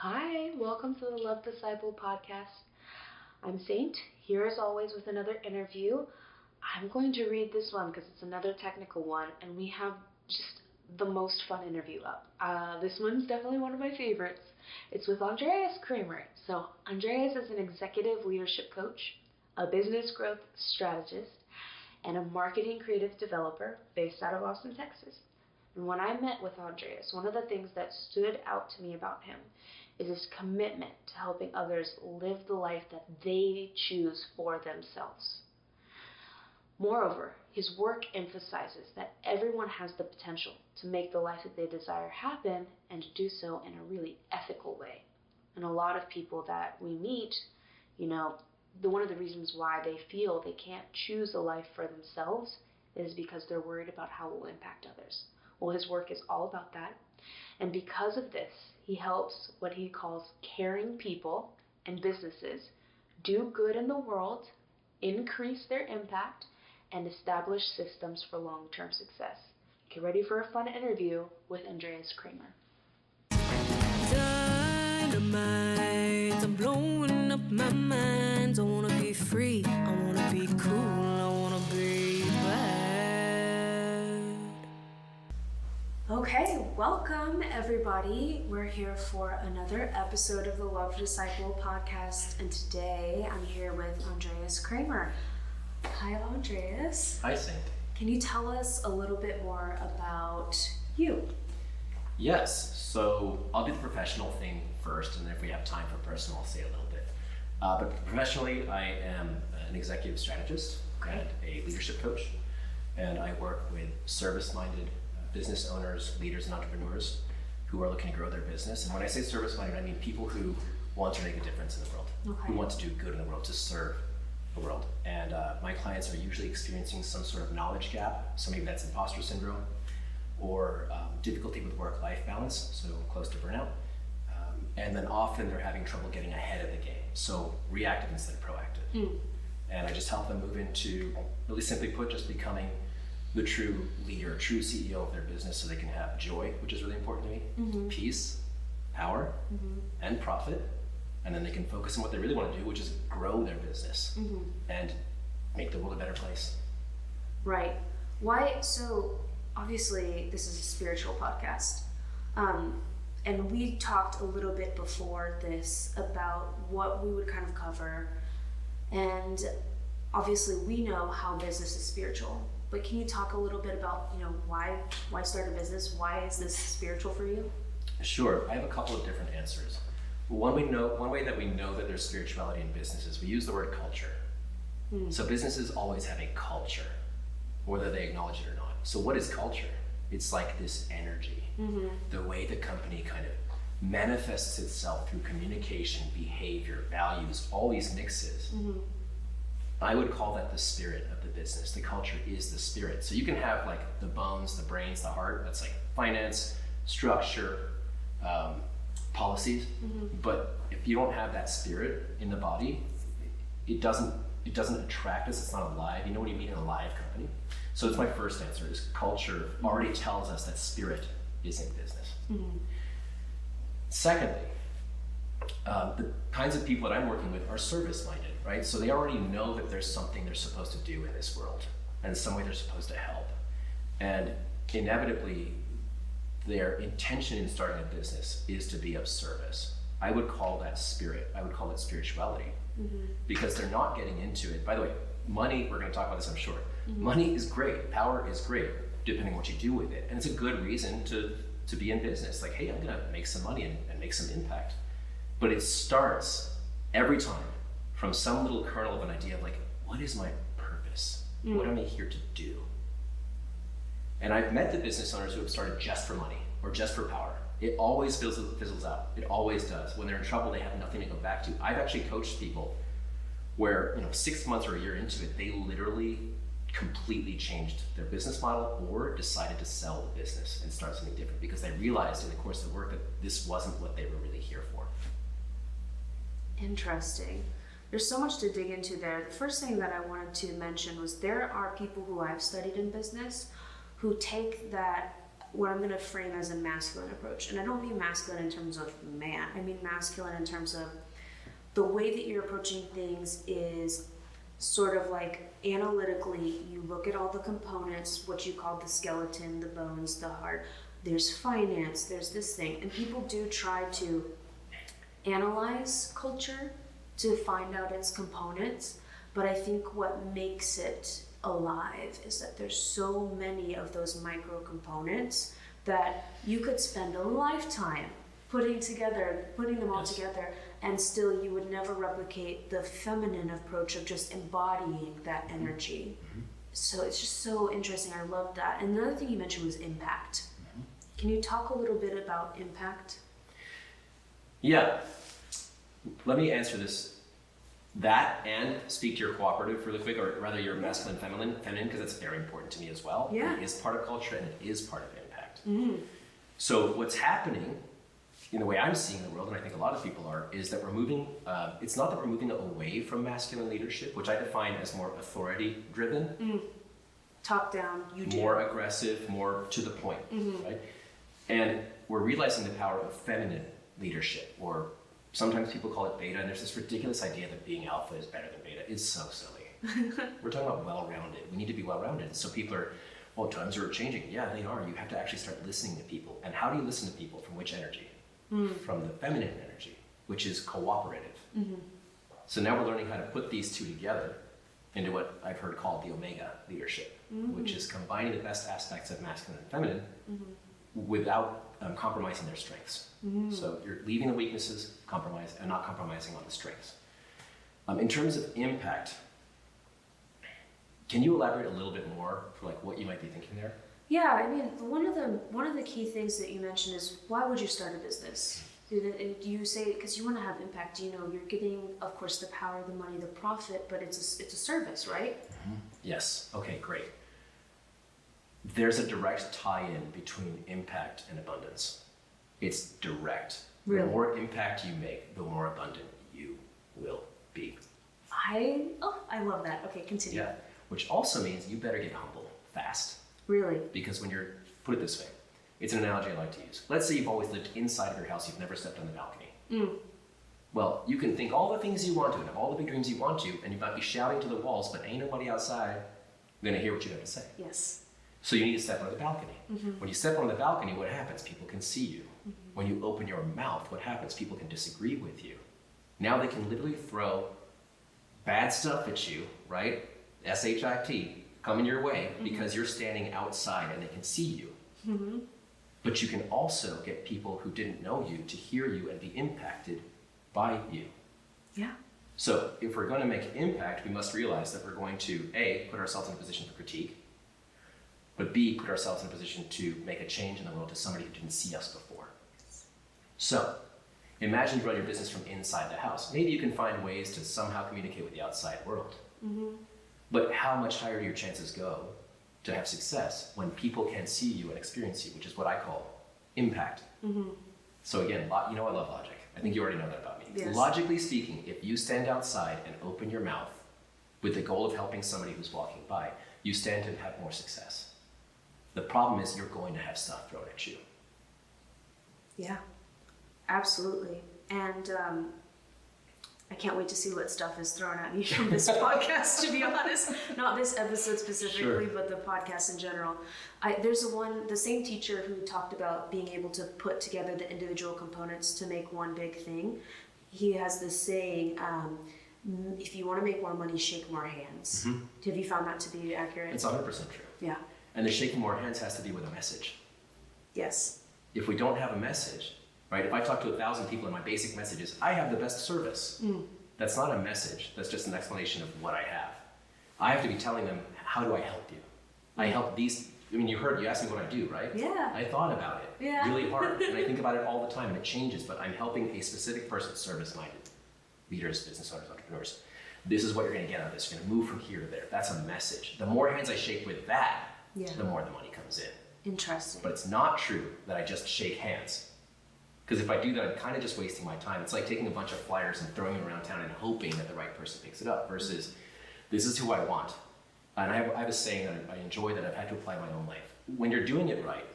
Hi, welcome to the Love Disciple podcast. I'm Saint, here as always with another interview. I'm going to read this one because it's another technical one, and we have just the most fun interview up. This one's definitely one of my favorites. It's with Andreas Kraemer. So, Andreas is an executive leadership coach, a business growth strategist, and a marketing creative developer based out of Austin, Texas. And when I met with Andreas, one of the things that stood out to me about him is his commitment to helping others live the life that they choose for themselves. Moreover, his work emphasizes that everyone has the potential to make the life that they desire happen and to do so in a really ethical way. And a lot of people that we meet, one of the reasons why they feel they can't choose a life for themselves is because they're worried about how it will impact others. Well, his work is all about that. And because of this, he helps what he calls caring people and businesses do good in the world, increase their impact, and establish systems for long-term success. Get ready for a fun interview with Andreas Kraemer. Dynamite, I'm blowing up my mind. I wanna be free, I wanna be cool, I wanna be bad. Okay, welcome everybody. We're here for another episode of the Love Disciple podcast, and today I'm here with Andreas Kraemer. Hi, Andreas. Hi, Saint. Can you tell us a little bit more about you? Yes, so I'll do the professional thing first, and then if we have time for personal, I'll say a little bit. But professionally, I am an executive strategist and a leadership coach, and I work with service-minded business owners, leaders, and entrepreneurs who are looking to grow their business. And when I say service-minded, I mean people who want to make a difference in the world, who want to do good in the world, to serve the world. And my clients are usually experiencing some sort of knowledge gap, so maybe that's imposter syndrome, or difficulty with work-life balance, so close to burnout. And then often they're having trouble getting ahead of the game, so reactive instead of proactive. And I just help them move into, really simply put, just becoming the true leader, true CEO of their business, so they can have joy, which is really important to me, peace, power, and profit. And then they can focus on what they really want to do, which is grow their business and make the world a better place. Right. Why? So obviously this is a spiritual podcast. And we talked a little bit before this about what we would kind of cover. And obviously we know how business is spiritual, but can you talk a little bit about, why start a business? Why is this spiritual for you? Sure. I have a couple of different answers. One way that we know that there's spirituality in businesses, we use the word culture. So businesses always have a culture, whether they acknowledge it or not. So what is culture? It's like this energy, the way the company kind of manifests itself through communication, behavior, values, all these mixes. I would call that the spirit of the business. The culture is the spirit. So you can have like the bones, the brains, the heart, that's like finance, structure, policies, but if you don't have that spirit in the body, it doesn't attract us. It's not alive. You know what you mean in a live company? So it's my first answer, is culture already tells us that spirit is in business. Secondly, the kinds of people that I'm working with are service-minded, right? So they already know that there's something they're supposed to do in this world, and in some way they're supposed to help. And inevitably, their intention in starting a business is to be of service. I would call that spirit. I would call it spirituality, because they're not getting into it. By the way, money, we're going to talk about this, I'm sure. Money is great. Power is great, depending on what you do with it. And it's a good reason to be in business. Like, hey, I'm going to make some money and make some impact. But it starts every time from some little kernel of an idea of like, what is my purpose? What am I here to do? And I've met the business owners who have started just for money or just for power. It always fizzles out. It always does. When they're in trouble, they have nothing to go back to. I've actually coached people where 6 months or a year into it, they literally completely changed their business model or decided to sell the business and start something different because they realized in the course of the work that this wasn't what they were really here for. Interesting. There's so much to dig into there. The first thing that I wanted to mention was there are people who I've studied in business who take that what I'm going to frame as a masculine approach. And I don't mean masculine in terms of man. I mean masculine in terms of the way that you're approaching things is sort of like analytically, you look at all the components, what you call the skeleton, the bones, the heart. There's finance, there's this thing. And people do try to analyze culture to find out its components. But I think what makes it alive is that there's so many of those micro components that you could spend a lifetime putting them all together, and still you would never replicate the feminine approach of just embodying that energy. So it's just so interesting. I love that. And another thing you mentioned was impact. Can you talk a little bit about impact? Yeah. Let me answer that and speak to your cooperative really quick, or rather your masculine, feminine, because it's very important to me as well. Yeah. It is part of culture and it is part of impact. So what's happening in the way I'm seeing the world, and I think a lot of people are, is that we're moving, it's not that we're moving away from masculine leadership, which I define as more authority driven. Top down, you do. More aggressive, more to the point, right? And we're realizing the power of feminine leadership, or sometimes people call it beta, and there's this ridiculous idea that being alpha is better than beta. It's so silly. We're talking about well-rounded. We need to be well-rounded. So people are, well, times are changing. Yeah, they are. You have to actually start listening to people. And how do you listen to people? From which energy? From the feminine energy, which is cooperative. So now we're learning how to put these two together into what I've heard called the Omega leadership, which is combining the best aspects of masculine and feminine without compromising their strengths. So you're leaving the weaknesses, and not compromising on the strengths. In terms of impact, can you elaborate a little bit more for like what you might be thinking there? Yeah, I mean, one of the key things that you mentioned is, why would you start a business? You say because you want to have impact. You know, you're getting, of course, the power, the money, the profit, but it's a service, right? Yes. Okay, great. There's a direct tie-in between impact and abundance. It's direct. Really? The more impact you make, the more abundant you will be. I love that. Okay, continue. Yeah, which also means you better get humble fast. Really? Because when you're, put it this way, it's an analogy I like to use. Let's say you've always lived inside of your house, you've never stepped on the balcony. Well, you can think all the things you want to and have all the big dreams you want to, and you might be shouting to the walls, but ain't nobody outside gonna hear what you have to say. Yes. So you need to step on the balcony. When you step on the balcony, what happens? People can see you. When you open your mouth, what happens? People can disagree with you. Now they can literally throw bad stuff at you, right? S-H-I-T, coming your way because you're standing outside and they can see you. But you can also get people who didn't know you to hear you and be impacted by you. Yeah. So if we're going to make impact, we must realize that we're going to A, put ourselves in a position for critique, but B, put ourselves in a position to make a change in the world to somebody who didn't see us before. So imagine you run your business from inside the house. Maybe you can find ways to somehow communicate with the outside world. But how much higher do your chances go to have success when people can see you and experience you, which is what I call impact. So again, you know I love logic. I think you already know that about me. Yes. Logically speaking, if you stand outside and open your mouth with the goal of helping somebody who's walking by, you stand to have more success. The problem is you're going to have stuff thrown at you. Yeah, absolutely. And I can't wait to see what stuff is thrown at me from this podcast, to be honest. Not this episode specifically, but the podcast in general. There's the same teacher who talked about being able to put together the individual components to make one big thing. He has this saying, if you want to make more money, shake more hands. Have you found that to be accurate? It's 100% true. Yeah. And the shaking more hands has to be with a message. Yes. If we don't have a message, right? If I talk to 1,000 people and my basic message is, I have the best service. That's not a message. That's just an explanation of what I have. I have to be telling them, how do I help you? I help these, I mean, you asked me what I do, right? Yeah. I thought about it really hard. And I think about it all the time and it changes, but I'm helping a specific person, service-minded leaders, business owners, entrepreneurs. This is what you're gonna get out of this. You're gonna move from here to there. That's a message. The more hands I shake with that, the more the money comes in. Interesting. But it's not true that I just shake hands. Because if I do that, I'm kind of just wasting my time. It's like taking a bunch of flyers and throwing them around town and hoping that the right person picks it up versus this is who I want. And I have a saying that I enjoy that I've had to apply in my own life. When you're doing it right,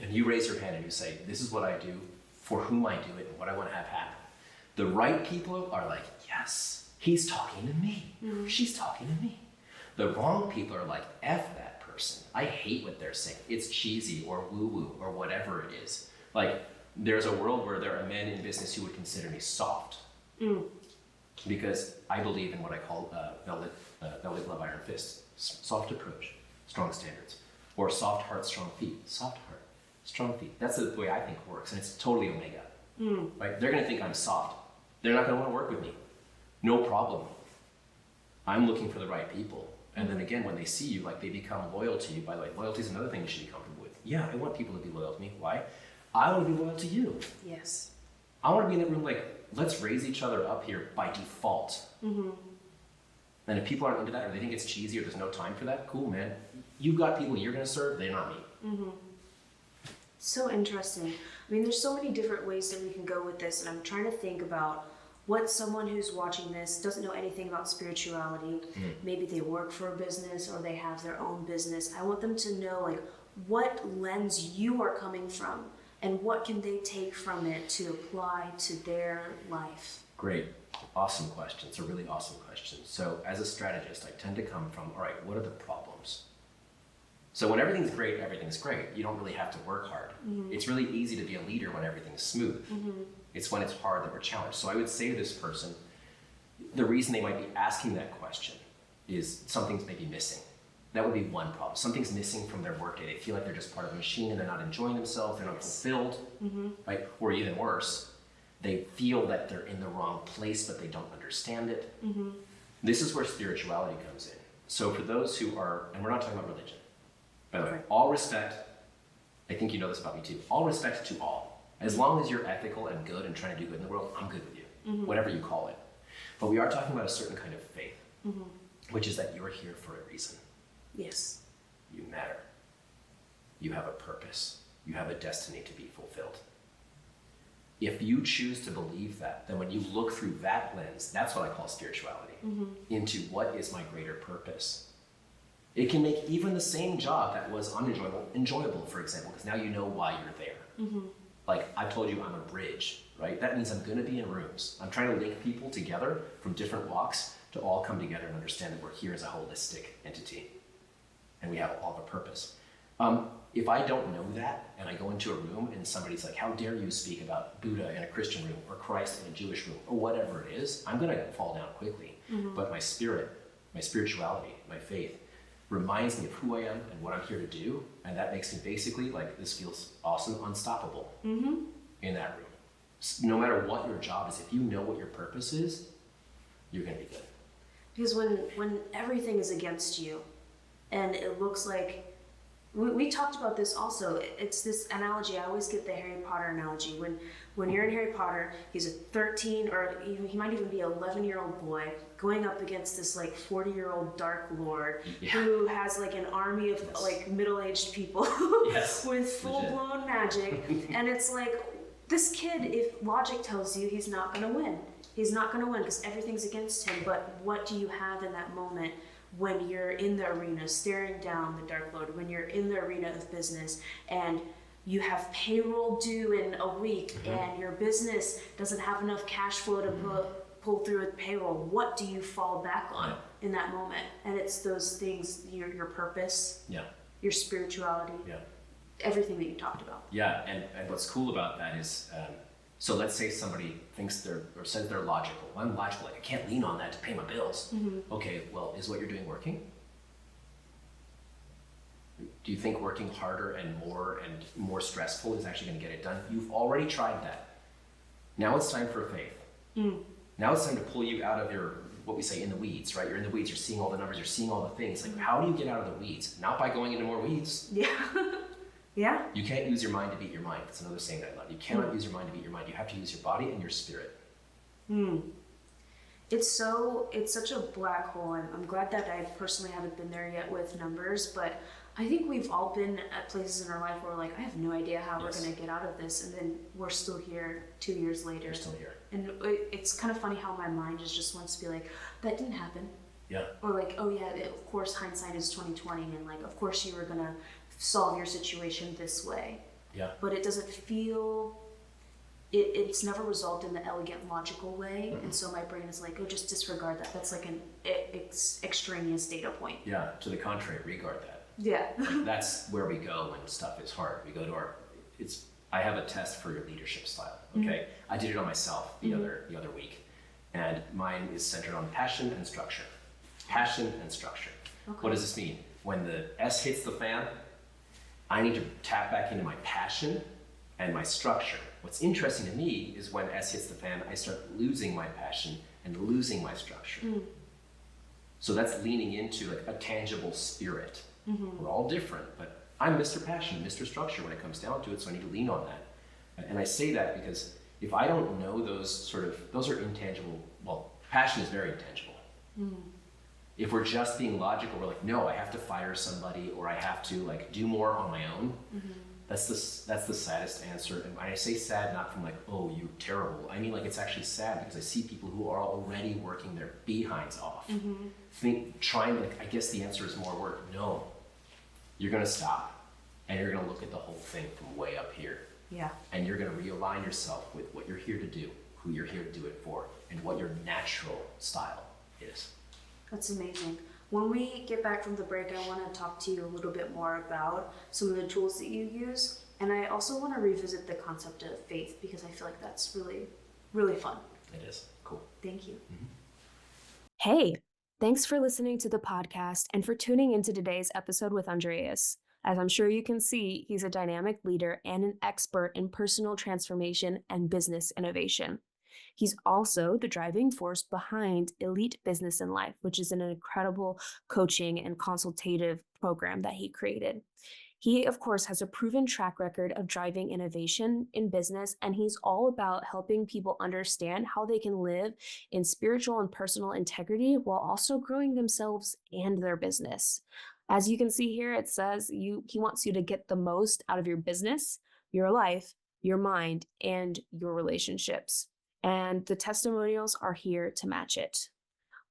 and you raise your hand and you say, this is what I do, for whom I do it, and what I want to have happen. The right people are like, yes, he's talking to me. She's talking to me. The wrong people are like, F that person. I hate what they're saying. It's cheesy or woo-woo or whatever it is. Like, there's a world where there are men in business who would consider me soft. Because I believe in what I call velvet glove, iron fist. Soft approach, strong standards. Or soft heart, strong feet. Soft heart, strong feet. That's the way I think it works, and it's totally omega. Right? They're going to think I'm soft. They're not going to want to work with me. No problem. I'm looking for the right people. And then again, when they see you, like, they become loyal to you. By the way, loyalty is another thing you should be comfortable with. Yeah, I want people to be loyal to me. Why? I want to be loyal to you. Yes. I want to be in that room like, let's raise each other up here by default. And if people aren't into that, or they think it's cheesy, or there's no time for that, cool, man. You've got people you're going to serve, they're not me. So interesting. I mean, there's so many different ways that we can go with this, and I'm trying to think about what someone who's watching this doesn't know anything about spirituality. Maybe they work for a business or they have their own business. I want them to know, like, what lens you are coming from and what can they take from it to apply to their life. Great. Awesome question. It's a really awesome question. So as a strategist, I tend to come from, all right, what are the problems? So when everything's great, everything's great. You don't really have to work hard. It's really easy to be a leader when everything's smooth. It's when it's hard that we're challenged. So I would say to this person, the reason they might be asking that question is something's maybe missing. That would be one problem. Something's missing from their workday. They feel like they're just part of a machine and they're not enjoying themselves, they're not fulfilled, right? Or even worse, they feel that they're in the wrong place, but they don't understand it. This is where spirituality comes in. So for those who are, and we're not talking about religion, by the way, all respect, I think you know this about me too, all respect to all. As long as you're ethical and good and trying to do good in the world, I'm good with you, whatever you call it. But we are talking about a certain kind of faith, which is that you're here for a reason. Yes. You matter. You have a purpose. You have a destiny to be fulfilled. If you choose to believe that, then when you look through that lens, that's what I call spirituality, into what is my greater purpose. It can make even the same job that was unenjoyable, enjoyable, for example, because now you know why you're there. Like, I've told you I'm a bridge, right? That means I'm going to be in rooms. I'm trying to link people together from different walks to all come together and understand that we're here as a holistic entity. And we have all of a purpose. If I don't know that, and I go into a room and somebody's like, how dare you speak about Buddha in a Christian room, or Christ in a Jewish room, or whatever it is, I'm going to fall down quickly. But my spirit, my spirituality, my faith, reminds me of who I am and what I'm here to do, and that makes me basically, like, this feels awesome, unstoppable in that room. No matter what your job is, if you know what your purpose is, you're going to be good. Because when everything is against you, and it looks like, we talked about this also, it's this analogy, I always get the Harry Potter analogy. When you're in Harry Potter, he's a 13, or he might even be an 11-year-old boy, going up against this like 40-year-old Dark Lord who has like an army of like middle-aged people with full-blown magic. And it's like, this kid, if logic tells you he's not gonna win. He's not gonna win because everything's against him, but what do you have in that moment when you're in the arena staring down the Dark Lord, when you're in the arena of business and you have payroll due in a week and your business doesn't have enough cash flow to pull through with payroll, what do you fall back on in that moment? And it's those things, your purpose, your spirituality, everything that you talked about. Yeah, and what's cool about that is, so let's say somebody thinks or says they're logical. Well, I'm logical, like I can't lean on that to pay my bills. Okay, well, is what you're doing working? Do you think working harder and more stressful is actually going to get it done? You've already tried that. Now it's time for faith. Now it's time to pull you out of what we say, in the weeds, right? You're in the weeds, you're seeing all the numbers, you're seeing all the things. Like, how do you get out of the weeds? Not by going into more weeds. Yeah. You can't use your mind to beat your mind. That's another saying that I love. You cannot use your mind to beat your mind. You have to use your body and your spirit. It's such a black hole. I'm glad that I personally haven't been there yet with numbers, but I think we've all been at places in our life where we're like, I have no idea how we're going to get out of this, and then we're still here 2 years later. We're still here. And it's kind of funny how my mind just wants to be like, that didn't happen. Yeah. Or like, oh yeah, of course hindsight is 20/20, and like, of course you were gonna solve your situation this way. Yeah. but it doesn't feel, it's never resolved in the elegant, logical way. And so my brain is like, oh, just disregard that. That's like an extraneous data point. Yeah, to the contrary, regard that. Yeah. Like, that's where we go when stuff is hard. We go to I have a test for your leadership style, okay? I did it on myself the other week, and mine is centered on passion and structure. Passion and structure. Okay. What does this mean? When the S hits the fan, I need to tap back into my passion and my structure. What's interesting to me is when S hits the fan, I start losing my passion and losing my structure. So that's leaning into like a tangible spirit. We're all different, but I'm Mr. Passion, Mr. Structure when it comes down to it, so I need to lean on that. And I say that because if I don't know those are intangible, well, passion is very intangible. If we're just being logical, we're like, no, I have to fire somebody or I have to like do more on my own. That's the saddest answer. And when I say sad, not from like, oh, you're terrible. I mean like it's actually sad because I see people who are already working their behinds off. I guess the answer is more work. No, you're gonna stop and you're gonna look at the whole thing from way up here. Yeah. And you're gonna realign yourself with what you're here to do, who you're here to do it for, and what your natural style is. That's amazing. When we get back from the break, I want to talk to you a little bit more about some of the tools that you use. And I also want to revisit the concept of faith because I feel like that's really, really fun. It is. Cool. Thank you. Hey, thanks for listening to the podcast and for tuning into today's episode with Andreas. As I'm sure you can see, he's a dynamic leader and an expert in personal transformation and business innovation. He's also the driving force behind Elite Business in Life, which is an incredible coaching and consultative program that he created. He, of course, has a proven track record of driving innovation in business, and he's all about helping people understand how they can live in spiritual and personal integrity while also growing themselves and their business. As you can see here, it says he wants you to get the most out of your business, your life, your mind, and your relationships. And the testimonials are here to match it.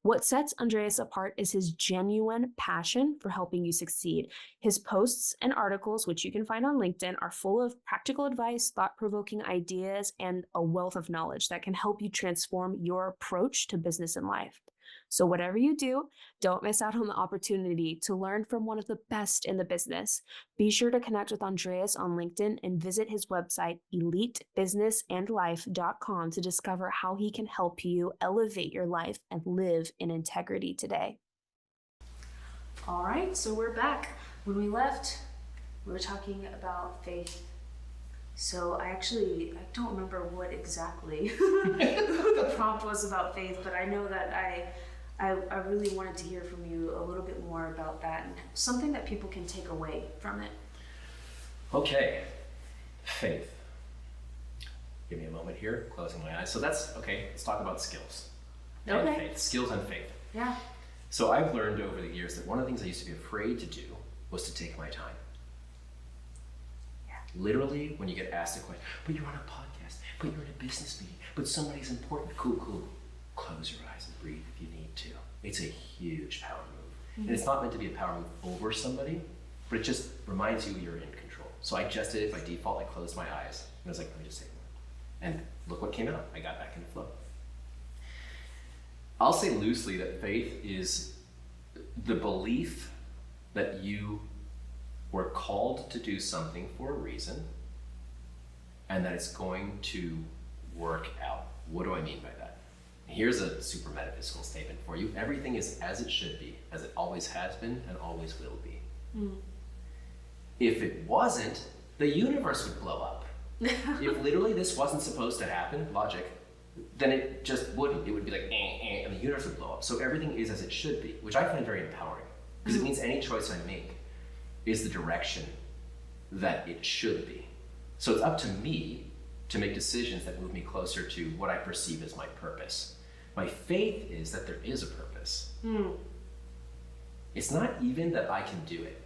What sets Andreas apart is his genuine passion for helping you succeed. His posts and articles, which you can find on LinkedIn, are full of practical advice, thought-provoking ideas, and a wealth of knowledge that can help you transform your approach to business and life. So whatever you do, don't miss out on the opportunity to learn from one of the best in the business. Be sure to connect with Andreas on LinkedIn and visit his website, elitebusinessandlife.com, to discover how he can help you elevate your life and live in integrity today. All right, so we're back. When we left, we were talking about faith. So I don't remember what exactly the prompt was about faith, but I know that I really wanted to hear from you a little bit more about that and something that people can take away from it. Okay, faith. Give me a moment here, closing my eyes. So that's, okay, let's talk about skills. Okay. And faith, skills and faith. Yeah. So I've learned over the years that one of the things I used to be afraid to do was to take my time. Literally, when you get asked a question, but you're on a podcast, but you're in a business meeting, but somebody's important. Cool. Close your eyes and breathe if you need to. It's a huge power move. And it's not meant to be a power move over somebody, but it just reminds you you're in control. So I just did it by default. I closed my eyes and I was like, let me just take one. And look what came out. I got back into flow. I'll say loosely that faith is the belief that you were called to do something for a reason and that it's going to work out. What do I mean by that? Here's a super metaphysical statement for you. Everything is as it should be, as it always has been and always will be. If it wasn't, the universe would blow up. If literally this wasn't supposed to happen, logic, then it just wouldn't. It would be like, and the universe would blow up. So everything is as it should be, which I find very empowering because it means any choice I make is the direction that it should be. So it's up to me to make decisions that move me closer to what I perceive as my purpose. My faith is that there is a purpose. It's not even that I can do it.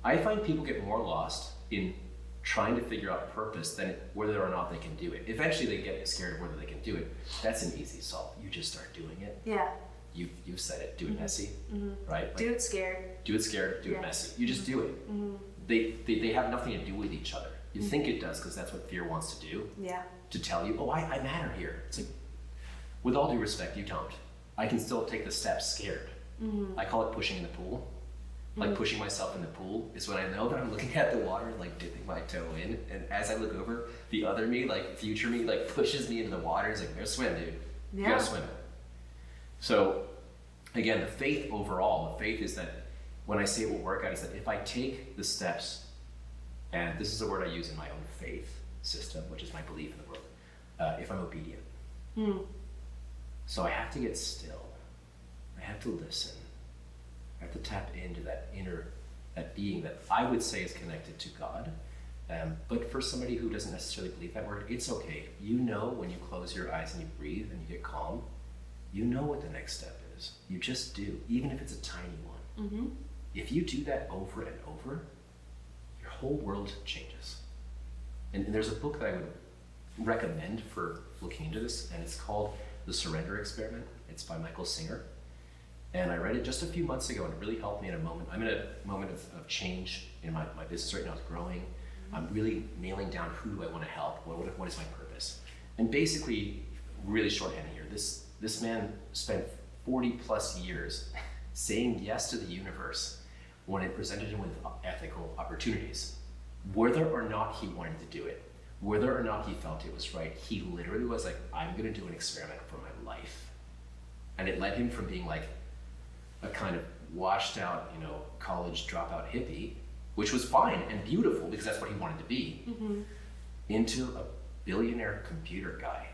I find people get more lost in trying to figure out purpose than whether or not they can do it. Eventually they get scared of whether they can do it. That's an easy solve. You just start doing it. Yeah. You've said it. Do it messy, right? Like, Do it scared. Do it scared. Do it messy. You just do it. They have nothing to do with each other. You think it does because that's what fear wants to do. Yeah. To tell you, oh, I matter here. It's like, with all due respect, you don't. I can still take the steps scared. I call it pushing in the pool. Like pushing myself in the pool is when I know that I'm looking at the water, like dipping my toe in, and as I look over, the other me, like future me, like pushes me into the water. It's like, go swim, dude. You gotta swim it. So again, the faith overall, the faith is that when I say it will work out, is that if I take the steps, and this is a word I use in my own faith system, which is my belief in the world, if I'm obedient. So I have to get still. I have to listen. I have to tap into that that being that I would say is connected to God. But for somebody who doesn't necessarily believe that word, it's okay. You know when you close your eyes and you breathe and you get calm, you know what the next step is. You just do, even if it's a tiny one. If you do that over and over, your whole world changes. And there's a book that I would recommend for looking into this, and it's called The Surrender Experiment. It's by Michael Singer. And I read it just a few months ago, and it really helped me in a moment. I'm in a moment of change in my business right now. It's growing. I'm really nailing down who do I want to help? What is my purpose? And basically, really shorthand here, this man spent 40 plus years saying yes to the universe when it presented him with ethical opportunities. Whether or not he wanted to do it, whether or not he felt it was right, he literally was like, I'm going to do an experiment for my life. And it led him from being like a kind of washed out, college dropout hippie, which was fine and beautiful because that's what he wanted to be, into a billionaire computer guy.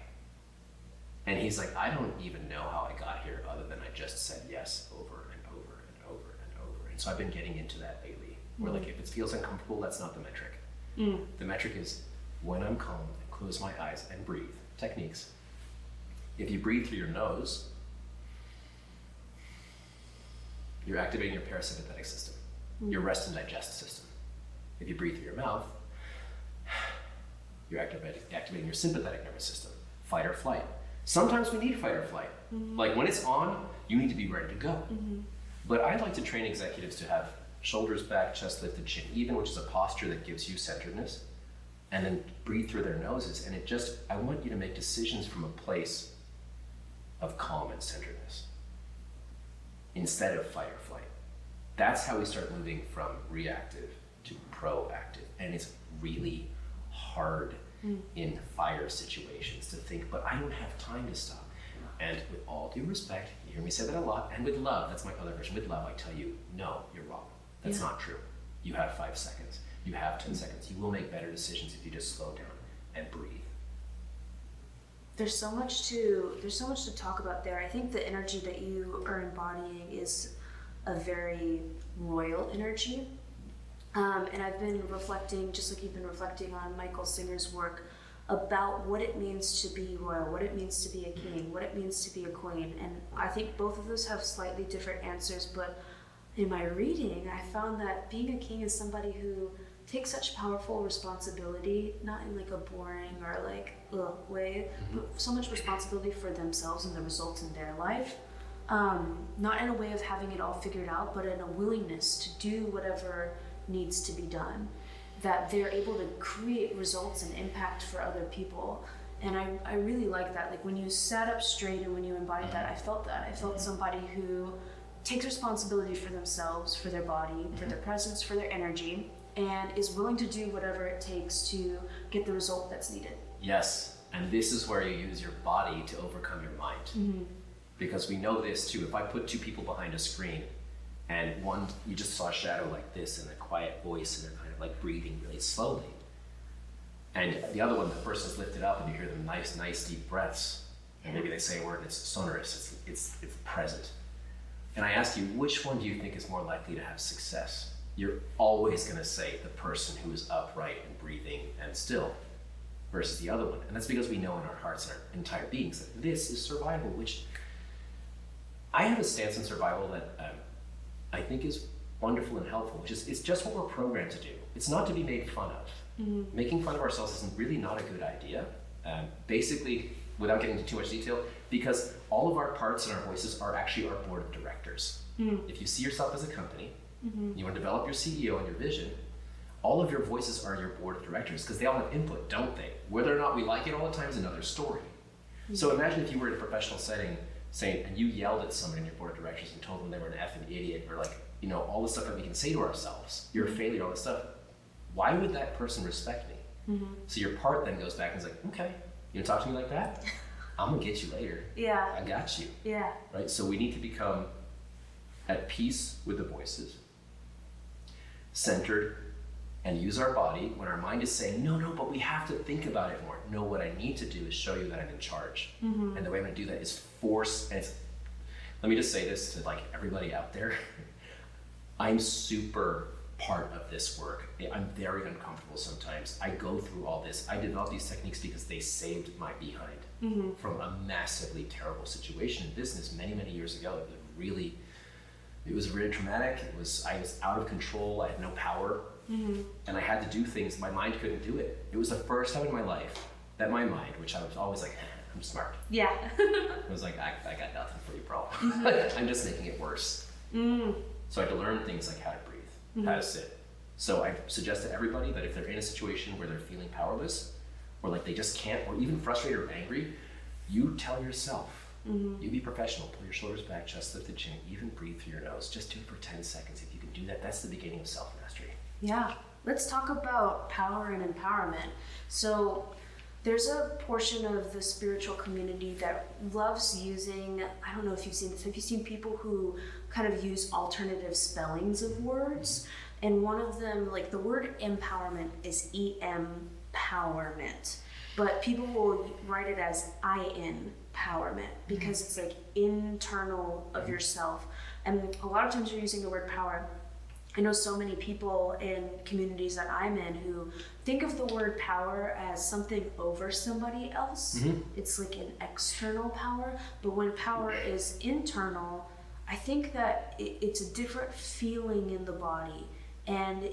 And he's like, I don't even know how I got here other than I just said yes over and over and over and over. And so I've been getting into that lately, where like if it feels uncomfortable, that's not the metric. The metric is when I'm calm and close my eyes and breathe. Techniques. If you breathe through your nose, you're activating your parasympathetic system, your rest and digest system. If you breathe through your mouth, you're activating your sympathetic nervous system, fight or flight. Sometimes we need fight or flight. Like when it's on, you need to be ready to go. But I'd like to train executives to have shoulders back, chest lifted, chin even, which is a posture that gives you centeredness, and then breathe through their noses. And I want you to make decisions from a place of calm and centeredness instead of fight or flight. That's how we start moving from reactive to proactive. And it's really hard in fire situations to think, but I don't have time to stop. And with all due respect, you hear me say that a lot, and with love, that's my other version, with love I tell you, no, you're wrong. That's not true. You have 5 seconds. You have 10 seconds. You will make better decisions if you just slow down and breathe. There's so much to talk about there. I think the energy that you are embodying is a very royal energy. And I've been reflecting, just like you've been reflecting on Michael Singer's work, about what it means to be royal, what it means to be a king, what it means to be a queen. And I think both of those have slightly different answers, but in my reading, I found that being a king is somebody who takes such powerful responsibility, not in like a boring or like way, but so much responsibility for themselves and the results in their life. Not in a way of having it all figured out, but in a willingness to do whatever needs to be done, that they're able to create results and impact for other people. And I really like that. Like when you sat up straight and when you embodied that, I felt that. I felt somebody who takes responsibility for themselves, for their body, for their presence, for their energy, and is willing to do whatever it takes to get the result that's needed. Yes, and this is where you use your body to overcome your mind. Because we know this too. If I put 2 people behind a screen, and one, you just saw a shadow like this and a quiet voice, and they're kind of like breathing really slowly. And the other one, the person's lifted up and you hear them nice deep breaths. And maybe they say a word and it's sonorous, it's present. And I ask you, which one do you think is more likely to have success? You're always gonna say the person who is upright and breathing and still versus the other one. And that's because we know in our hearts and our entire beings that this is survival, which I have a stance in survival that I think is wonderful and helpful, which is it's just what we're programmed to do. It's not to be made fun of. Making fun of ourselves isn't really not a good idea. Basically, without getting into too much detail, because all of our parts and our voices are actually our board of directors. If you see yourself as a company, you want to develop your CEO and your vision, all of your voices are your board of directors because they all have input, don't they? Whether or not we like it all the time is another story. So imagine if you were in a professional setting and you yelled at somebody in your board of directors and told them they were an effing idiot, or like, you know, all the stuff that we can say to ourselves, you're a failure, all this stuff. Why would that person respect me? So your part then goes back and is like, okay, you talk to me like that? I'm gonna get you later. Yeah. I got you. Yeah. Right? So we need to become at peace with the voices, centered, and use our body when our mind is saying, no, but we have to think about it more. No, what I need to do is show you that I'm in charge. And the way I'm gonna do that is force, and let me just say this to like everybody out there. I'm super part of this work. I'm very uncomfortable sometimes. I go through all this. I developed these techniques because they saved my behind from a massively terrible situation in business many years ago. It was really traumatic. I was out of control. I had no power. And I had to do things. My mind couldn't do it. It was the first time in my life that my mind, which I was always like, I'm smart. Yeah. I was like, I got nothing for you, bro. I'm just making it worse. So I had to learn things like how to breathe, how to sit. So I suggest to everybody that if they're in a situation where they're feeling powerless, or like they just can't, or even frustrated or angry, you tell yourself, you be professional, pull your shoulders back, chest lifted, chin, even breathe through your nose. Just do it for 10 seconds. If you can do that, that's the beginning of self-mastery. Yeah. Let's talk about power and empowerment. So there's a portion of the spiritual community that loves using, I don't know if you've seen this, have you seen people who kind of use alternative spellings of words? And one of them, like the word empowerment is empowerment, but people will write it as empowerment because it's like internal of yourself. And a lot of times you're using the word power. I know so many people in communities that I'm in who think of the word power as something over somebody else. It's like an external power, but when power is internal, I think that it's a different feeling in the body, and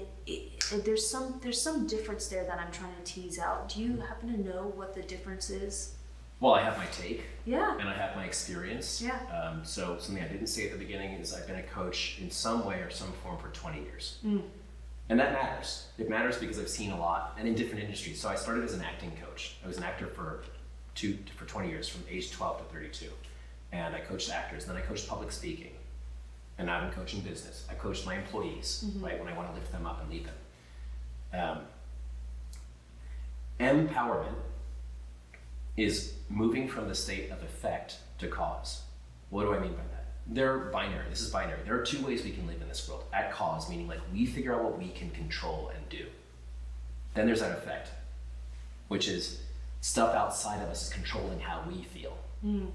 there's some difference there that I'm trying to tease out. Do you happen to know what the difference is? Well, I have my take, Yeah. and I have my experience. Yeah. So something I didn't say at the beginning is I've been a coach in some way or some form for 20 years. And that matters. It matters because I've seen a lot, and in different industries. So I started as an acting coach. I was an actor for 20 years, from age 12 to 32. And I coached actors, then I coached public speaking. And now I'm coaching business. I coach my employees, right, when I want to lift them up and lead them. Empowerment is moving from the state of effect to cause. What do I mean by that? They're binary. This is binary. There are two ways we can live in this world. At cause, meaning like we figure out what we can control and do. Then there's at effect, which is stuff outside of us is controlling how we feel,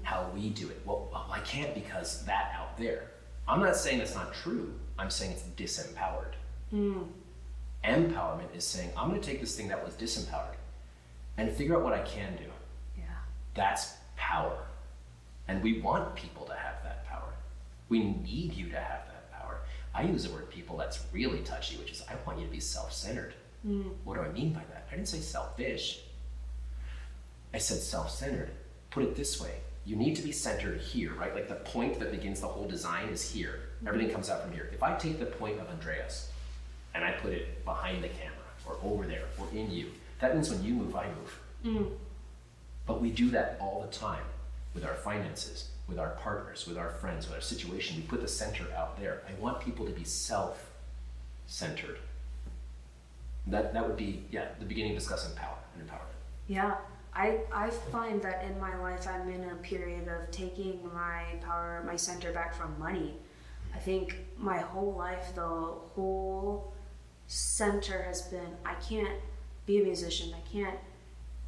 how we do it. Well, I can't because that out there. I'm not saying that's not true. I'm saying it's disempowered. Empowerment is saying, I'm going to take this thing that was disempowered and figure out what I can do. That's power. And we want people to have that power. We need you to have that power. I use the word people that's really touchy, which is I want you to be self-centered. What do I mean by that? I didn't say selfish. I said self-centered. Put it this way. You need to be centered here, right? Like the point that begins the whole design is here. Everything comes out from here. If I take the point of Andreas and I put it behind the camera or over there or in you, that means when you move, I move. But we do that all the time with our finances, with our partners, with our friends, with our situation. We put the center out there. I want people to be self-centered. That would be, the beginning of discussing power and empowerment. Yeah, I find that in my life I'm in a period of taking my power, my center back from money. I think my whole life, the whole center has been, I can't be a musician, I can't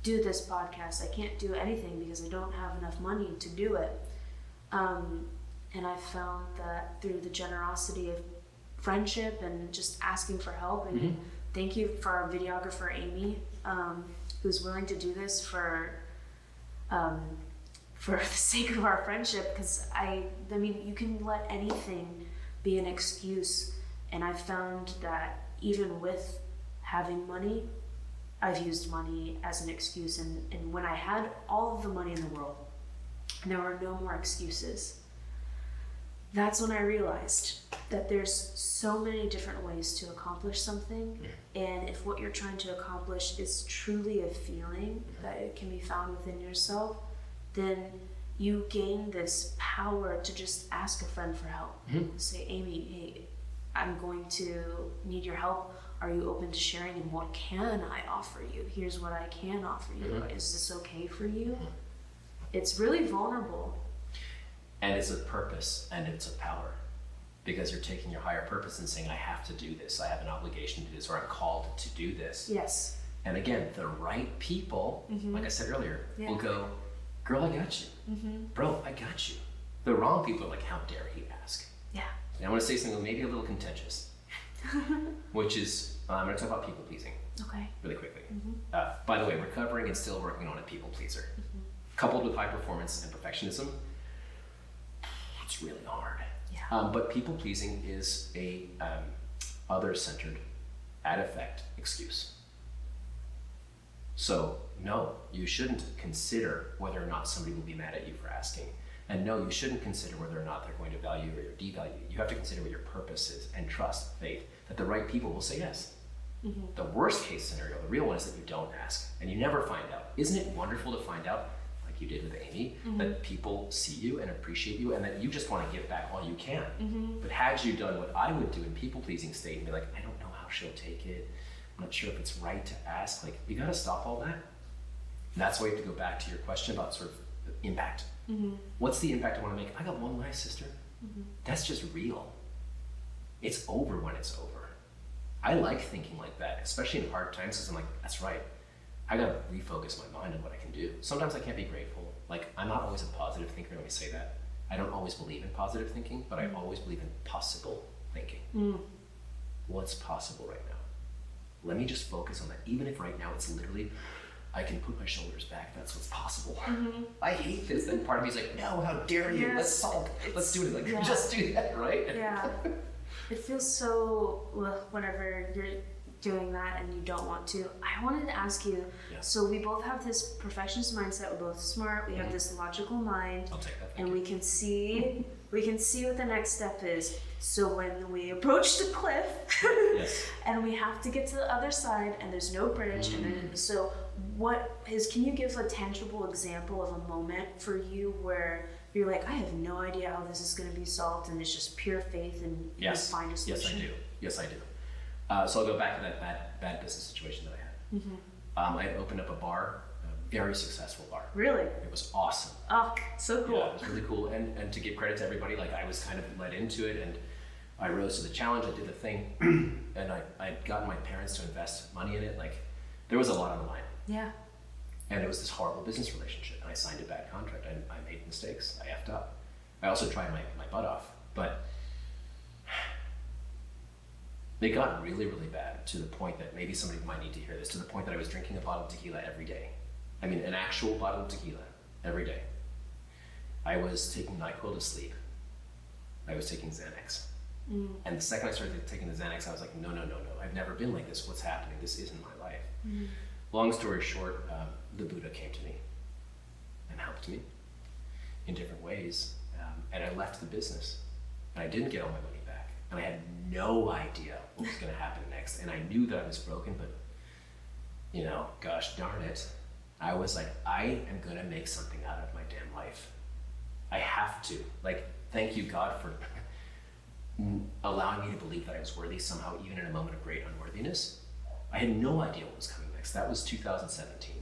do this podcast, I can't do anything because I don't have enough money to do it. And I found that through the generosity of friendship and just asking for help, and thank you for our videographer Amy, who's willing to do this for the sake of our friendship, because I mean, you can let anything be an excuse, and I've found that even with having money, I've used money as an excuse, and when I had all of the money in the world, there were no more excuses. that's when I realized that there's so many different ways to accomplish something. And if what you're trying to accomplish is truly a feeling that it can be found within yourself, then you gain this power to just ask a friend for help. Say, Amy, hey, I'm going to need your help. Are you open to sharing? And what can I offer you? Here's what I can offer you. Is this okay for you? It's really vulnerable. And it's a purpose and it's a power, because you're taking your higher purpose and saying, I have to do this. I have an obligation to do this, or I'm called to do this. Yes. And again, the right people, like I said earlier, will go, girl, I got you. Bro, I got you. The wrong people are like, how dare he ask? Yeah. And I want to say something maybe a little contentious, which is, I'm going to talk about people pleasing really quickly. By the way, recovering and still working on a people pleaser. Coupled with high performance and perfectionism, it's really hard. Yeah. But people pleasing is a other-centered, ad-effect excuse. So no, you shouldn't consider whether or not somebody will be mad at you for asking. And no, you shouldn't consider whether or not they're going to value or devalue you. You have to consider what your purpose is and trust, faith, that the right people will say yes. The worst case scenario, the real one, is that you don't ask and you never find out. Isn't it wonderful to find out, like you did with Amy, that people see you and appreciate you and that you just want to give back all you can? But had you done what I would do in people-pleasing state and be like, I don't know how she'll take it, I'm not sure if it's right to ask, like, you got to stop all that. And that's why you have to go back to your question about sort of impact. What's the impact I want to make? I got one life, sister. That's just real. It's over when it's over. I like thinking like that, especially in hard times, because I'm like, that's right. I got to refocus my mind on what I can do. Sometimes I can't be grateful. Like, I'm not always a positive thinker, let me say that. I don't always believe in positive thinking, but I always believe in possible thinking. What's possible right now? Let me just focus on that. Even if right now it's literally, I can put my shoulders back, that's what's possible. I hate this. Then part of me is like, no, how dare you? Let's solve. Let's do it. Like, just do that, right? Yeah. It feels so, whenever you're doing that and you don't want to. I wanted to ask you, so we both have this perfectionist mindset, we're both smart, we have this logical mind. I'll take that. And we can see what the next step is. So when we approach the cliff and we have to get to the other side and there's no bridge, and then, so can you give a tangible example of a moment for you where you're like, I have no idea how this is going to be solved, and it's just pure faith and you find a solution? Yes, I do. So I'll go back to that bad business situation that I had. I had opened up a bar, a very successful bar. Really? It was awesome. Oh, so cool. Yeah, it was really cool. And to give credit to everybody, like, I was kind of led into it, and I rose to the challenge. I did the thing, and I'd gotten my parents to invest money in it. Like, there was a lot on the line. Yeah. And it was this horrible business relationship, and I signed a bad contract. I made mistakes. I effed up. I also tried my butt off, but they got really, really bad, to the point that maybe somebody might need to hear this, to the point that I was drinking a bottle of tequila every day. I mean, an actual bottle of tequila every day. I was taking NyQuil to sleep. I was taking Xanax. And the second I started taking the Xanax, I was like, no. I've never been like this. What's happening? This isn't my life. Long story short, the Buddha came to me and helped me in different ways. And I left the business. And I didn't get all my money back. And I had no idea what was going to happen next. And I knew that I was broken, but, gosh darn it. I was like, I am going to make something out of my damn life. I have to. Like, thank you, God, for allowing me to believe that I was worthy somehow, even in a moment of great unworthiness. I had no idea what was coming next. That was 2017.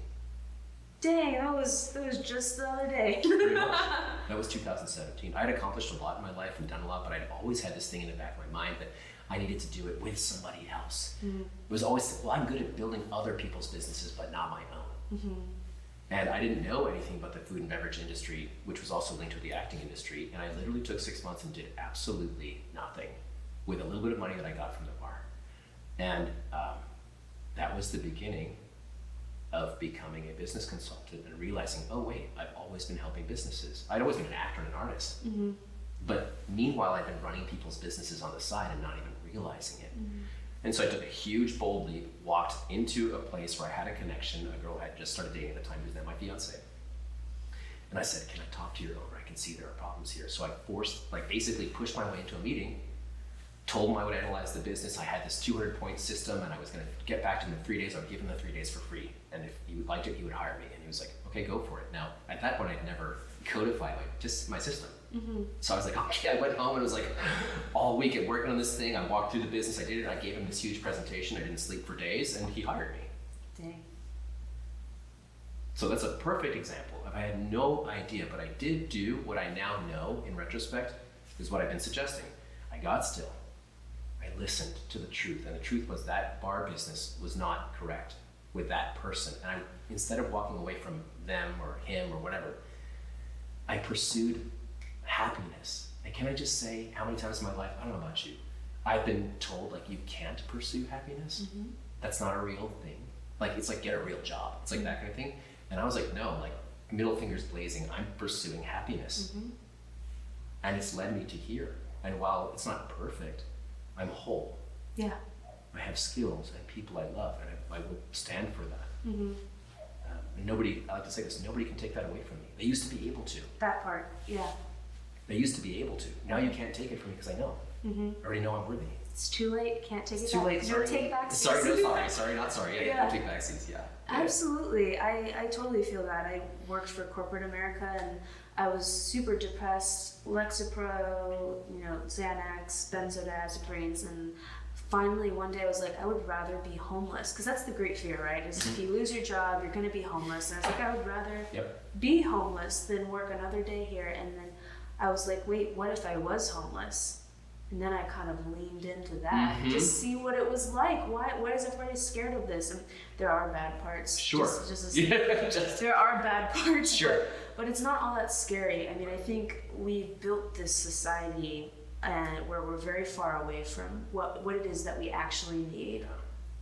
Dang, that was just the other day. Pretty much. That was 2017. I had accomplished a lot in my life and done a lot, but I'd always had this thing in the back of my mind that I needed to do it with somebody else. It was always, well, I'm good at building other people's businesses, but not my own. And I didn't know anything about the food and beverage industry, which was also linked to the acting industry. And I literally took 6 months and did absolutely nothing with a little bit of money that I got from the bar. And that was the beginning of becoming a business consultant and realizing, oh wait, I've always been helping businesses. I'd always been an actor and an artist. But meanwhile, I've been running people's businesses on the side and not even realizing it. And so I took a huge, bold leap, walked into a place where I had a connection. A girl I had just started dating at the time, who's now my fiance. And I said, can I talk to your owner? I can see there are problems here. So I basically pushed my way into a meeting, told him I would analyze the business. I had this 200-point system, and I was going to get back to him in 3 days. I would give him the 3 days for free. And if he liked it, he would hire me. And he was like, okay, go for it. Now, at that point, I'd never codified just my system. So I was like, okay, I went home and it was like all week at working on this thing. I walked through the business, I did it, I gave him this huge presentation. I didn't sleep for days, and he hired me. Dang. So that's a perfect example. If I had no idea, but I did do what I now know in retrospect is what I've been suggesting. I got still. I listened to the truth, and the truth was that bar business was not correct with that person. And instead of walking away from them or him or whatever, I pursued happiness. And can I just say, how many times in my life, I don't know about you, I've been told like you can't pursue happiness. That's not a real thing. Like it's like get a real job. It's like that kind of thing. And I was like, no, like middle fingers blazing, I'm pursuing happiness. And it's led me to here. And while it's not perfect, I'm whole. Yeah. I have skills and people I love, and I would stand for that. And nobody, I like to say this, nobody can take that away from me. They used to be able to. That part, yeah. They used to be able to. Now you can't take it from me because I know. I already know I'm worthy. It's too late, can't take it It's back. too late, sorry. No take backsies. Sorry, no, sorry, sorry, not sorry. Yeah, Yeah. no take backsies, yeah. Absolutely. I totally feel that. I worked for corporate America and I was super depressed, Lexapro, Xanax, benzodiazepines, and finally one day I was like, I would rather be homeless, because that's the great fear, right? Is if you lose your job, you're going to be homeless. And I was like, I would rather be homeless than work another day here. And then I was like, wait, what if I was homeless? And then I kind of leaned into that, just see what it was like. Why is everybody scared of this? And there are bad parts. Sure. There are bad parts. Sure. But it's not all that scary. I mean, I think we built this society where we're very far away from what it is that we actually need.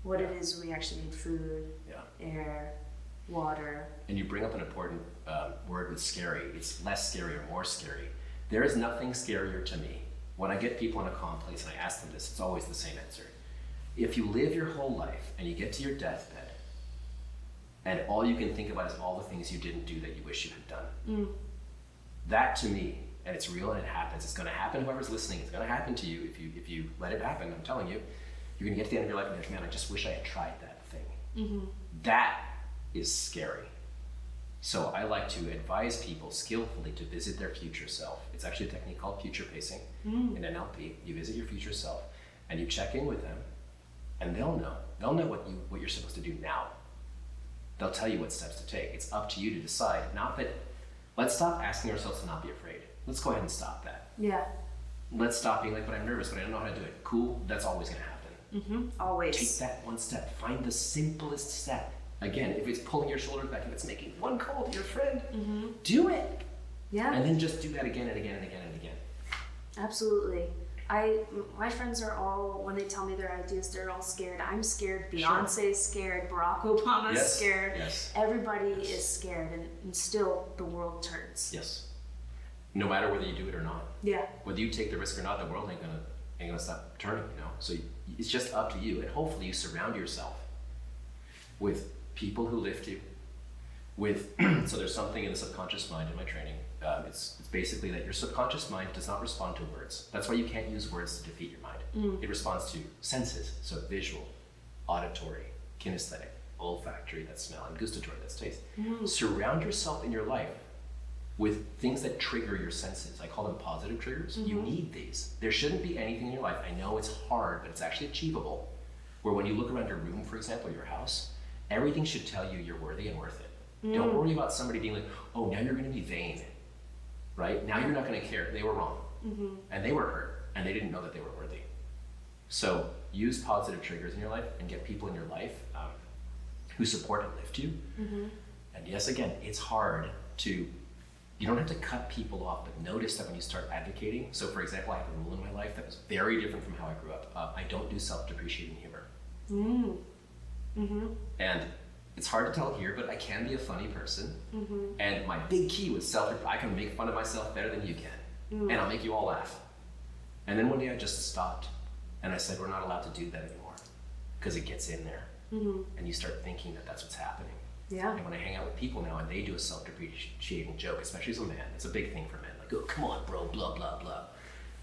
What it is we actually need: food, air, water. And you bring up an important word with scary. It's less scary or more scary. There is nothing scarier to me. When I get people in a calm place and I ask them this, it's always the same answer. If you live your whole life and you get to your deathbed and all you can think about is all the things you didn't do that you wish you had done, that to me, and it's real and it happens, it's going to happen, whoever's listening, it's going to happen to you if you let it happen. I'm telling you, you're going to get to the end of your life and you're like, man, I just wish I had tried that thing. That is scary. So I like to advise people skillfully to visit their future self. It's actually a technique called future pacing in NLP. You visit your future self and you check in with them, and they'll know. They'll know what you're supposed to do now. They'll tell you what steps to take. It's up to you to decide. Let's stop asking ourselves to not be afraid. Let's go ahead and stop that. Yeah. Let's stop being like, but I'm nervous, but I don't know how to do it. Cool, that's always gonna happen. Always. Take that one step. Find the simplest step. Again, if it's pulling your shoulders back, if it's making one call to your friend, do it. Yeah. And then just do that again and again and again and again. Absolutely. My friends are all, when they tell me their ideas, they're all scared. I'm scared. Beyonce's scared. Barack Obama's scared. Yes. Everybody is scared, and still the world turns. Yes. No matter whether you do it or not. Yeah. Whether you take the risk or not, the world ain't gonna stop turning. So it's just up to you, and hopefully you surround yourself with people who lift you. So there's something in the subconscious mind in my training. It's basically that your subconscious mind does not respond to words. That's why you can't use words to defeat your mind. It responds to senses, so visual, auditory, kinesthetic, olfactory, that's smell, and gustatory, that's taste. Surround yourself in your life with things that trigger your senses. I call them positive triggers. You need these. There shouldn't be anything in your life, I know it's hard, but it's actually achievable, where when you look around your room, for example, your house, everything should tell you you're worthy and worth it. Don't worry about somebody being like, oh, now you're going to be vain, right? Now you're not going to care. They were wrong, and they were hurt, and they didn't know that they were worthy. So use positive triggers in your life and get people in your life who support and lift you. And yes, again, it's hard to, you don't have to cut people off, but notice that when you start advocating. So for example, I have a rule in my life that was very different from how I grew up. I don't do self-depreciating humor. And it's hard to tell here, but I can be a funny person. And my big key was I can make fun of myself better than you can. And I'll make you all laugh. And then one day I just stopped and I said, we're not allowed to do that anymore because it gets in there. And you start thinking that that's what's happening. Yeah. And when I hang out with people now and they do a self-depreciating joke, especially as a man, it's a big thing for men. Like, oh, come on, bro, blah, blah, blah.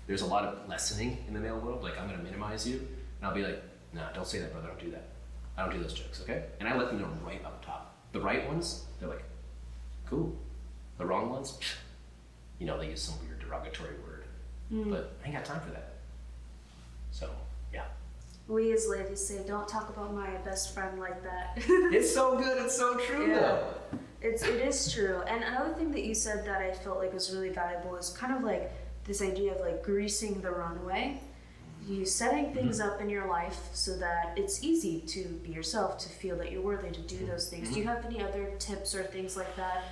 There's a lot of lessening in the male world. Like, I'm going to minimize you. And I'll be like, nah, don't say that, brother. Don't do that. I don't do those jokes, okay? And I let them know right up top. The right ones, they're like, cool. The wrong ones, you know, they use some weird derogatory word. But I ain't got time for that. So, yeah. We as ladies say, don't talk about my best friend like that. It's so good. It's so true, though. It is true. And another thing that you said that I felt like was really valuable is kind of like this idea of like greasing the runway. You setting things up in your life so that it's easy to be yourself, to feel that you're worthy to do those things. Do you have any other tips or things like that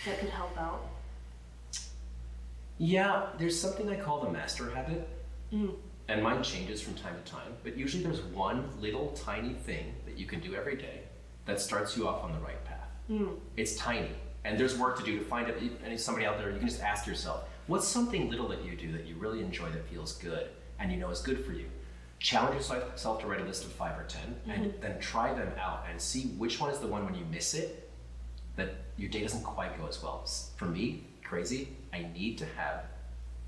that could help out? Yeah, there's something I call the master habit. And mine changes from time to time, but usually there's one little tiny thing that you can do every day that starts you off on the right path. It's tiny, and there's work to do to find it. And somebody out there, you can just ask yourself, what's something little that you do that you really enjoy that feels good and you know is good for you? Challenge yourself to write a list of 5 or 10 and then try them out and see which one is the one when you miss it that your day doesn't quite go as well. For me, crazy, I need to have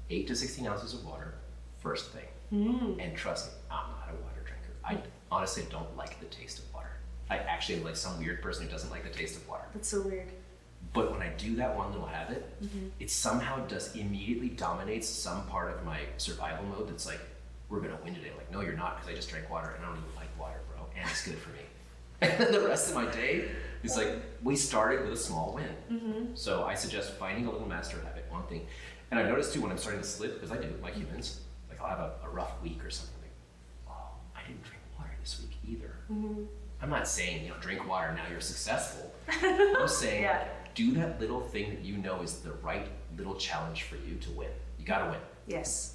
8 to 16 ounces of water first thing. And trust me, I'm not a water drinker. I honestly don't like the taste of water. I actually am like some weird person who doesn't like the taste of water. That's so weird. But when I do that one little habit, it somehow immediately dominates some part of my survival mode that's like, we're gonna win today. Like, no, you're not, because I just drank water and I don't even like water, bro, and it's good for me. And then the rest of my day is like, we started with a small win. So I suggest finding a little master habit, one thing. And I've noticed too, when I'm starting to slip, because I do, like humans, like I'll have a rough week or something, like, oh, I didn't drink water this week either. I'm not saying, you know, drink water, now you're successful. I'm saying, like, do that little thing that you know is the right little challenge for you to win. You gotta win. Yes.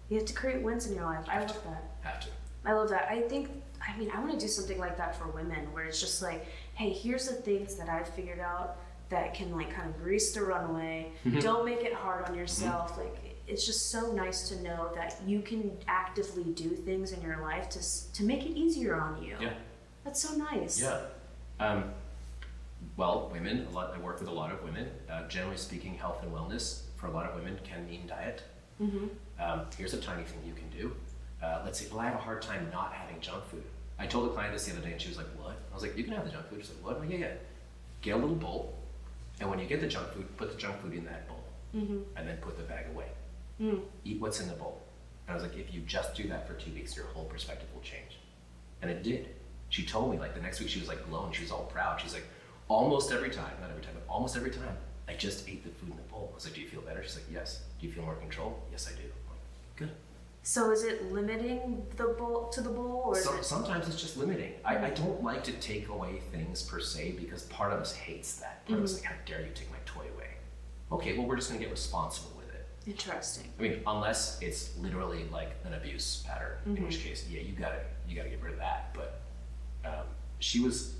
You have to create wins in your life. I love that. Have to. I love that. I want to do something like that for women, where it's just like, hey, here's the things that I've figured out that can like kind of grease the runway. Don't make it hard on yourself. Like, it's just so nice to know that you can actively do things in your life to make it easier on you. Yeah. That's so nice. Yeah. Well, women, I work with a lot of women. Generally speaking, health and wellness for a lot of women can mean diet. Here's a tiny thing you can do. Let's say, well, I have a hard time not having junk food. I told a client this the other day and she was like, what? I was like, you can have the junk food. She's like, what? I'm like, yeah. Get a little bowl, and when you get the junk food, put the junk food in that bowl, and then put the bag away. Eat what's in the bowl. And I was like, if you just do that for 2 weeks, your whole perspective will change. And it did. She told me, like, the next week she was like glowing. She was all proud. She's like, almost every time, not every time, but almost every time, I just ate the food in the bowl. I was like, do you feel better? She's like, yes. Do you feel more control? Yes, I do. I'm like, good. So is it limiting the bowl to the bowl, or sometimes it's just limiting. I don't like to take away things per se, because part of us hates that. Part of us like, how dare you take my toy away? Okay, well, we're just gonna get responsible with it. Interesting. I mean, unless it's literally like an abuse pattern, in which case, yeah, you gotta get rid of that. But she was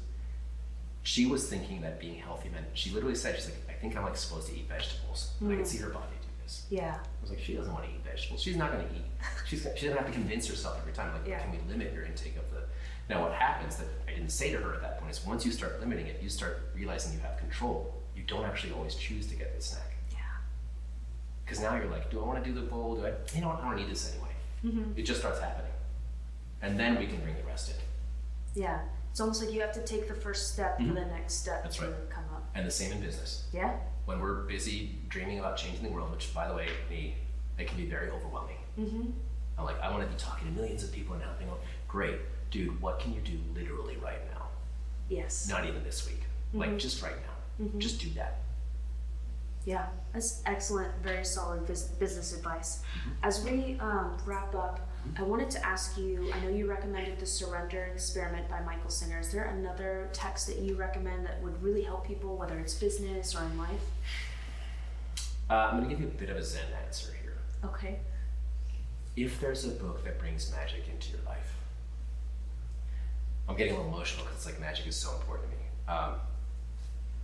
thinking that being healthy meant, she literally said, she's like, I think I'm like supposed to eat vegetables. And I can see her body do this. Yeah. I was like, she doesn't want to eat vegetables. She's not going to eat. She doesn't have to convince herself every time. Like, can we limit your intake of the? Now, what happens that I didn't say to her at that point is, once you start limiting it, you start realizing you have control. You don't actually always choose to get the snack. Yeah. Because now you're like, do I want to do the bowl? Do I? You know what? I don't need this anyway. It just starts happening, and then we can bring the rest in. Yeah. It's almost like you have to take the first step for the next step to come up. And the same in business. Yeah. When we're busy dreaming about changing the world, which, by the way, it can be very overwhelming. I'm like, I want to be talking to millions of people and helping them. Great. Dude, what can you do literally right now? Yes. Not even this week. Like, just right now. Just do that. Yeah, that's excellent, very solid business advice. As we wrap up, I wanted to ask you, I know you recommended the Surrender Experiment by Michael Singer. Is there another text that you recommend that would really help people, whether it's business or in life? I'm going to give you a bit of a Zen answer here. Okay. If there's a book that brings magic into your life, I'm getting a little emotional because it's like magic is so important to me.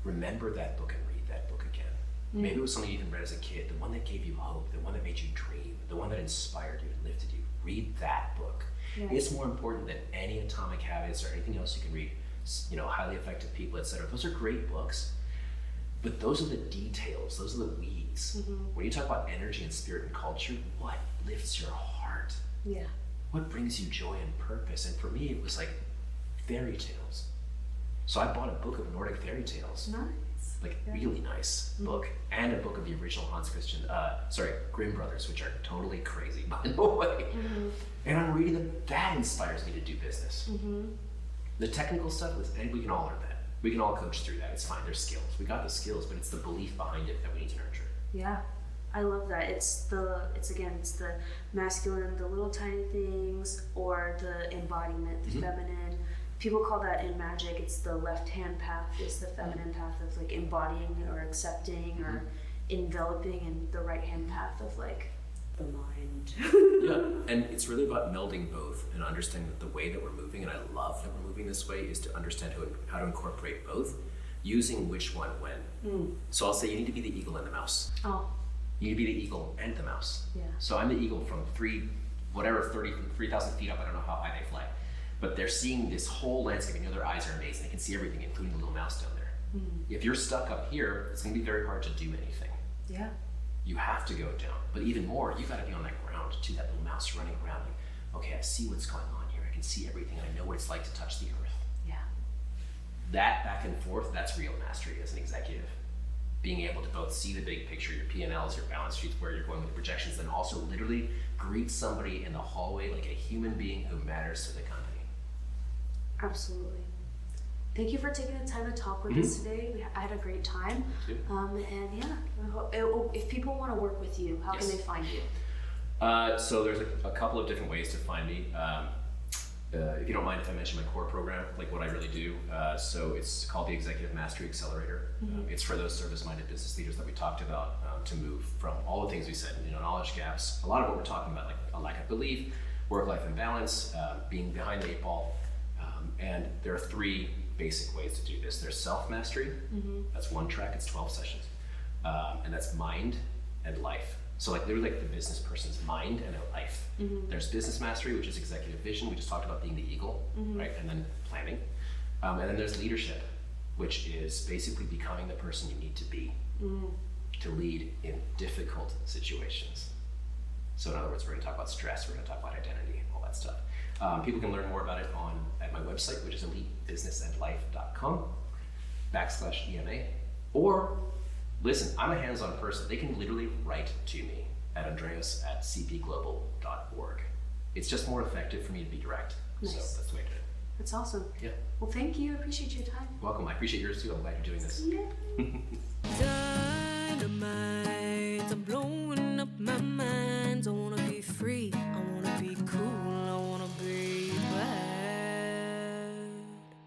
Remember that book and read that book again. Maybe it was something you even read as a kid, the one that gave you hope, the one that made you dream, the one that inspired you and lifted you. Read that book. Yeah. It's more important than any Atomic Habits or anything else you can read. Highly Effective People, etc. Those are great books, but those are the details. Those are the weeds. When you talk about energy and spirit and culture, what lifts your heart? Yeah. What brings you joy and purpose? And for me, it was like fairy tales. So I bought a book of Nordic fairy tales. Nice. Really nice book, and a book of the original Grimm brothers, which are totally crazy, by the way. And I'm reading them. That inspires me to do business. The technical stuff, and we can all learn that. We can all coach through that. It's fine. There's skills. We got the skills, but it's the belief behind it that we need to nurture. Yeah, I love that. It's the masculine, the little tiny things, or the embodiment, the feminine. People call that in magic, it's the left-hand path, is the feminine path of like embodying or accepting or enveloping, and the right-hand path of like the mind. Yeah, and it's really about melding both and understanding that the way that we're moving, and I love that we're moving this way, is to understand how to incorporate both, using which one when. So I'll say you need to be the eagle and the mouse. Oh. You need to be the eagle and the mouse. Yeah. So I'm the eagle from 3,000 feet up, I don't know how high they fly. But they're seeing this whole landscape, and their eyes are amazing. They can see everything, including the little mouse down there. If you're stuck up here, it's gonna be very hard to do anything. Yeah. You have to go down. But even more, you gotta be on that ground to that little mouse running around. Like, okay, I see what's going on here. I can see everything. I know what it's like to touch the earth. Yeah. That back and forth, that's real mastery as an executive. Being able to both see the big picture, your P&Ls, your balance sheets, where you're going with projections, and also literally greet somebody in the hallway like a human being who matters to the company. Absolutely. Thank you for taking the time to talk with us today. I had a great time. And yeah, if people want to work with you, how can they find you? So there's a couple of different ways to find me. If you don't mind if I mention my core program, like what I really do. So it's called the Executive Mastery Accelerator. It's for those service-minded business leaders that we talked about to move from all the things we said, knowledge gaps, a lot of what we're talking about, like a lack of belief, work-life imbalance, being behind the 8 ball. And there are 3 basic ways to do this. There's self-mastery. That's one track. It's 12 sessions. And that's mind and life. So literally the business person's mind and their life. There's business mastery, which is executive vision. We just talked about being the eagle, right? And then planning. And then there's leadership, which is basically becoming the person you need to be to lead in difficult situations. So in other words, we're going to talk about stress. We're going to talk about identity, all that stuff. People can learn more about it at my website, which is elitebusinessandlife.com/EMA. Or listen, I'm a hands-on person. They can literally write to me at andreas@cpglobal.org. It's just more effective for me to be direct. Nice. So that's the way to do it. That's awesome. Yeah. Well, thank you. I appreciate your time. Welcome. I appreciate yours too. I'm glad you're doing this. Yeah. Dynamite, I'm blown